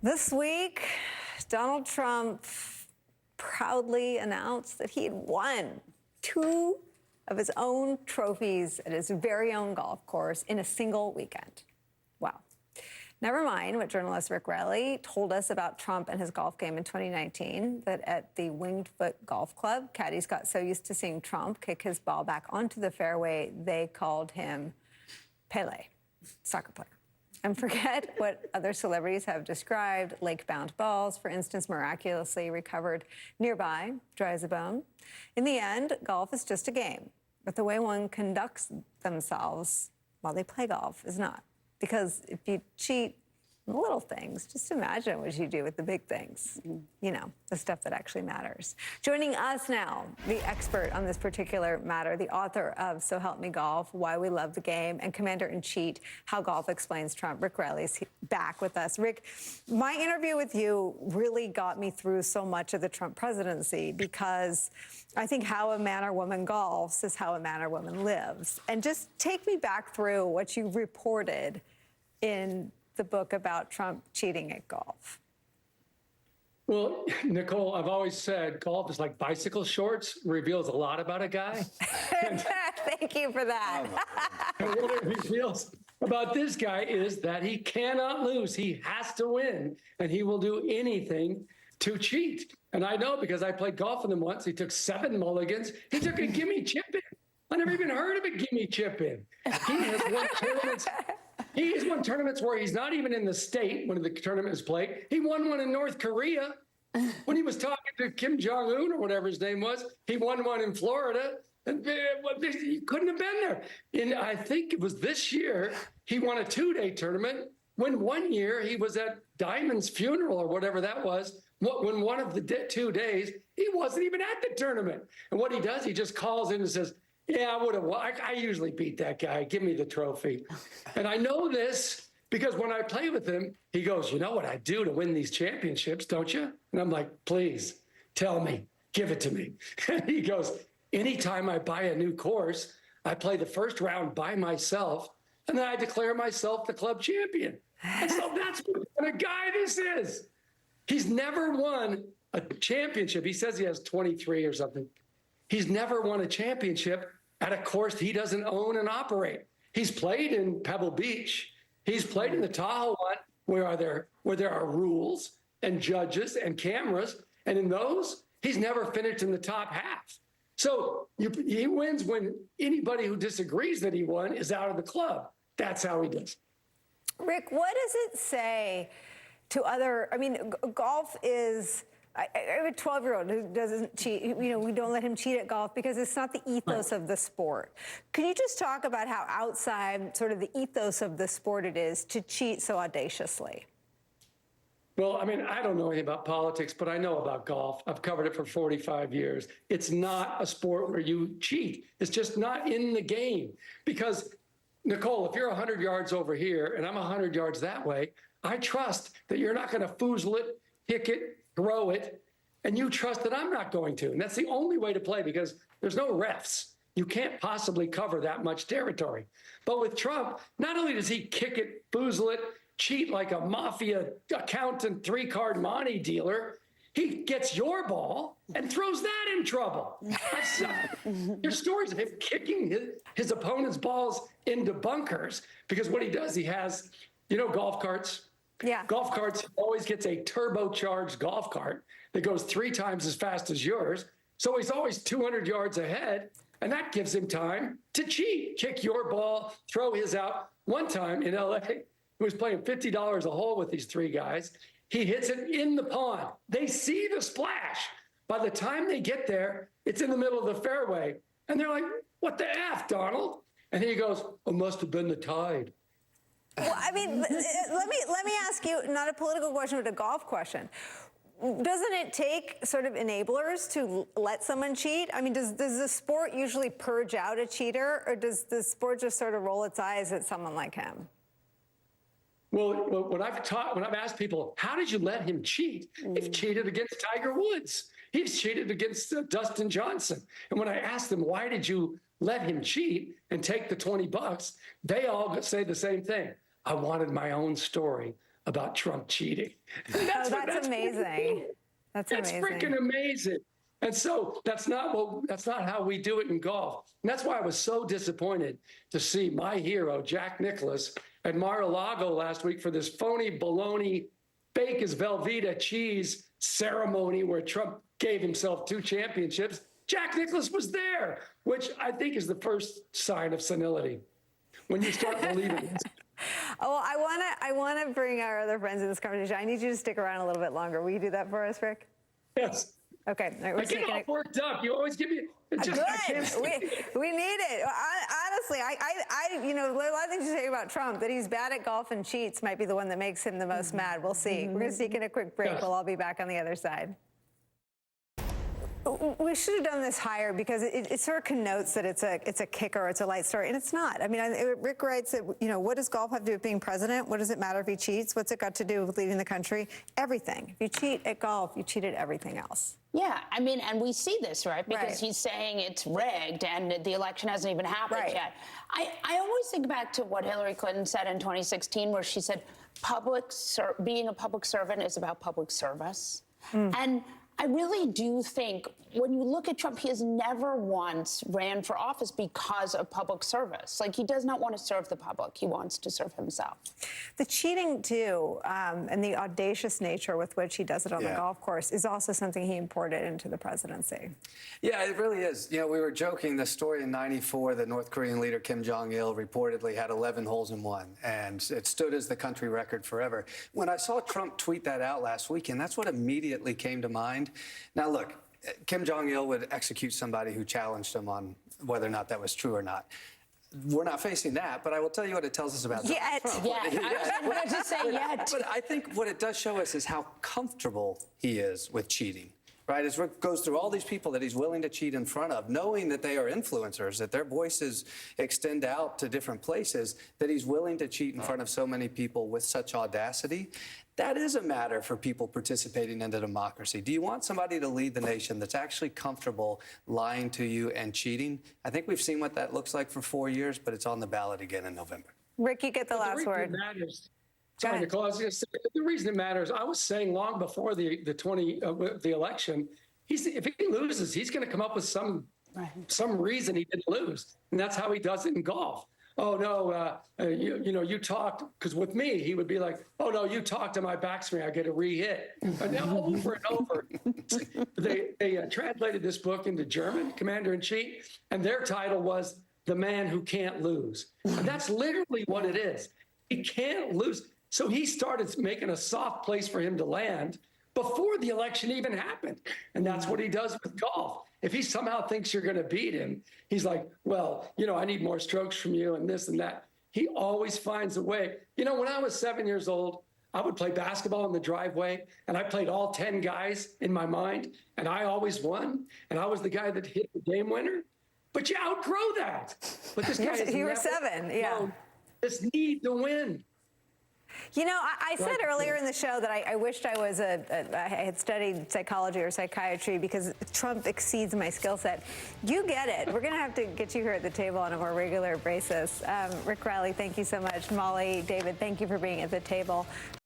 This week, Donald Trump proudly announced that he had won 2 of his own trophies at his very own golf course in a single weekend. Wow. Never mind what journalist Rick Riley told us about Trump and his golf game in 2019, that at the Winged Foot Golf Club, caddies got so used to seeing Trump kick his ball back onto the fairway, they called him Pele, soccer player. And forget what other celebrities have described, lake-bound balls, for instance, miraculously recovered nearby, dry as a bone. In the end, golf is just a game, but the way one conducts themselves while they play golf is not. Because if you cheat in the little things, just imagine what you do with the big things. You know, the stuff that actually matters. Joining us now, the expert on this particular matter, the author of So Help Me Golf, Why We Love the Game, and Commander-in-Chief, How Golf Explains Trump. Rick Riley's back with us. Rick, my interview with you really got me through so much of the Trump presidency, because I think how a man or woman golfs is how a man or woman lives. And just take me back through what you reported in the book about Trump cheating at golf. Well, Nicole, I've always said golf is like bicycle shorts, reveals a lot about a guy. Thank you for that. And what it reveals about this guy is that he cannot lose. He has to win, and he will do anything to cheat. And I know because I played golf with him once. He took 7 mulligans. He took a gimme chip in. I never even heard of a gimme chip in. He has won tournaments. He has won tournaments where he's not even in the state when the tournament is played. He won one in North Korea when he was talking to Kim Jong-un or whatever his name was. He won one in Florida. And he couldn't have been there. And I think it was this year, he won a 2-day tournament when one year he was at Diamond's funeral or whatever that was. When one of the 2 days, he wasn't even at the tournament. And what he does, he just calls in and says, yeah, I would have won. I usually beat that guy. Give me the trophy. And I know this because when I play with him, he goes, you know what I do to win these championships, don't you? And I'm like, please, tell me. Give it to me. And he goes, anytime I buy a new course, I play the first round by myself, and then I declare myself the club champion. And so that's what kind of guy this is. He's never won a championship. He says he has 23 or something. He's never won a championship at a course he doesn't own and operate. He's played in Pebble Beach. He's played in the Tahoe one where there are rules and judges and cameras. And in those, he's never finished in the top half. So he wins when anybody who disagrees that he won is out of the club. That's how he does. Rick, what does it say to other, I mean, golf is, I have a 12-year-old who doesn't cheat. You know, we don't let him cheat at golf because it's not the ethos of the sport. Can you just talk about how outside sort of the ethos of the sport it is to cheat so audaciously? Well, I mean, I don't know anything about politics, but I know about golf. I've covered it for 45 years. It's not a sport where you cheat. It's just not in the game. Because, Nicole, if you're 100 yards over here and I'm 100 yards that way, I trust that you're not going to foozle it, kick it, throw it, and you trust that I'm not going to. And that's the only way to play because there's no refs. You can't possibly cover that much territory. But with Trump, not only does he kick it, foozle it, cheat like a mafia accountant, 3-card money dealer, he gets your ball and throws that in trouble. There's stories of him kicking his opponent's balls into bunkers because what he does, he has, you know, golf carts. Yeah. Golf carts, he always gets a turbocharged golf cart that goes 3 times as fast as yours. So he's always 200 yards ahead, and that gives him time to cheat, kick your ball, throw his out. One time in LA, he was playing $50 a hole with these 3 guys. He hits it in the pond. They see the splash. By the time they get there, it's in the middle of the fairway. And they're like, what the F, Donald? And he goes, it must have been the tide. Well, I mean, let me ask you, not a political question, but a golf question. Doesn't it take sort of enablers to let someone cheat? I mean, does the sport usually purge out a cheater, or does the sport just sort of roll its eyes at someone like him? Well, when I've asked people, how did you let him cheat? He's cheated against Tiger Woods. He's cheated against Dustin Johnson. And when I asked them, why did you let him cheat and take the $20, they all say the same thing. I wanted my own story. about Trump cheating. That's amazing. That's amazing. It's freaking amazing. And so that's not how we do it in golf. And that's why I was so disappointed to see my hero, Jack Nicklaus, at Mar-a-Lago last week for this phony baloney, fake as Velveeta cheese ceremony where Trump gave himself 2 championships. Jack Nicklaus was there, which I think is the first sign of senility. When you start believing it. Oh, I want to bring our other friends in this conversation. I need you to stick around a little bit longer. Will you do that for us, Rick? Yes. Okay. All right, I get all worked up. You always give me. Good. We need it. Honestly, you know, a lot of things you say about Trump, that he's bad at golf and cheats might be the one that makes him the most mad. We'll see. We're going to sneak in a quick break. Yes. We'll all be back on the other side. We should have done this higher because it sort of connotes that it's a kicker, it's a light story, and it's not. I mean, Rick writes that, you know, what does golf have to do with being president? What does it matter if he cheats? What's it got to do with leading the country? Everything. If you cheat at golf, you cheat at everything else. Yeah, I mean, and we see this, right? Because he's saying it's rigged and the election hasn't even happened yet. I always think back to what Hillary Clinton said in 2016, where she said, being a public servant is about public service. And I really do think when you look at Trump, he has never once ran for office because of public service. Like, he does not want to serve the public. He wants to serve himself. The cheating, too, and the audacious nature with which he does it on the golf course is also something he imported into the presidency. Yeah, it really is. You know, we were joking, the story in '94, the North Korean leader Kim Jong-il reportedly had 11 holes in one, and it stood as the country record forever. When I saw Trump tweet that out last weekend, that's what immediately came to mind. Now, look, Kim Jong-il would execute somebody who challenged him on whether or not that was true or not. We're not facing that, but I will tell you what it tells us about Trump. I was just saying yet. But I think what it does show us is how comfortable he is with cheating. Right, as Rick goes through all these people that he's willing to cheat in front of, knowing that they are influencers, that their voices extend out to different places, that he's willing to cheat in front of so many people with such audacity, that is a matter for people participating in the democracy. Do you want somebody to lead the nation that's actually comfortable lying to you and cheating? I think we've seen what that looks like for 4 years, but it's on the ballot again in November. Rick, you get the last word. Sorry, Nicole, the reason it matters, I was saying long before the election, if he loses, he's going to come up with some reason he didn't lose, and that's how he does it in golf. Oh no, you talked, because with me he would be like, oh no, you talked to my backswing, I get a re-hit. And now over and over, they translated this book into German, Commander-in-Chief, and their title was "The Man Who Can't Lose," and that's literally what it is. He can't lose. So he started making a soft place for him to land before the election even happened. And that's what he does with golf. If he somehow thinks you're going to beat him, he's like, well, I need more strokes from you and this and that. He always finds a way. When I was 7 years old, I would play basketball in the driveway, and I played all 10 guys in my mind, and I always won. And I was the guy that hit the game winner. But you outgrow that. But this guy You were 7, this need to win. I said earlier in the show that I wished I had studied psychology or psychiatry because Trump exceeds my skill set. You get it. We're going to have to get you here at the table on a more regular basis. Rick Riley, thank you so much. Molly, David, thank you for being at the table.